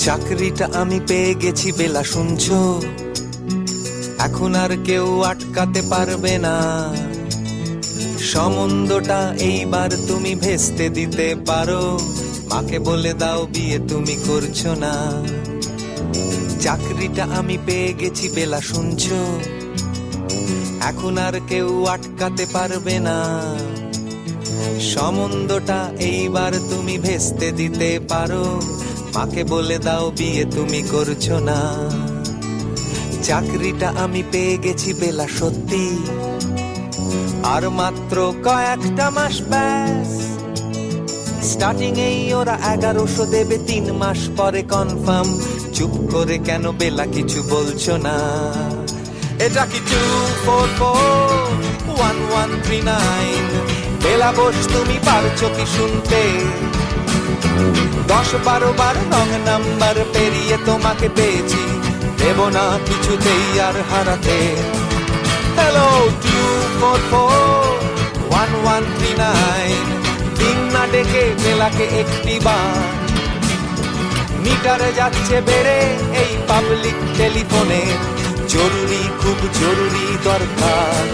চাকরিটা আমি পেয়ে গেছি বেলা, শুনছো? এখন আর কেউ আটকাতে পারবে না। সম্বন্ধটা এইবার তুমি ভেস্তে দিতে পারো। মাকে বলে দাও বিয়ে তুমি করছো না। চাকরিটা আমি পেয়ে গেছি বেলা, শুনছো? এখন আর কেউ আটকাতে পারবে না। সম্বন্ধটা এইবার তুমি ভেস্তে দিতে পারো। মাকে বলে দাও বিয়ে তুমি করছো না। চাকরিটা আমি পেয়ে গেছি বেলা, সত্যি। আর মাত্র কয়েকটা মাস ব্যাস। স্টার্টিং এই ওরা 1100 দেবে, 3 মাস পরে কনফার্ম। চুপ করে কেন বেলা কিছু বলছো না? এটা কি 2441139? বেলা বোস, তুমি পারছো কি শুনতে? 10-12 বার রং নাম্বার পেরিয়ে তোমাকে পেয়েছি, দেব না কিছুতেই আর হারাতে। হ্যালো 2441139, দিন না ডেকে বেলাকে একটি বার। মিটারে যাচ্ছে বেড়ে এই পাবলিক টেলিফোনে, জরুরি খুব জরুরি দরকার।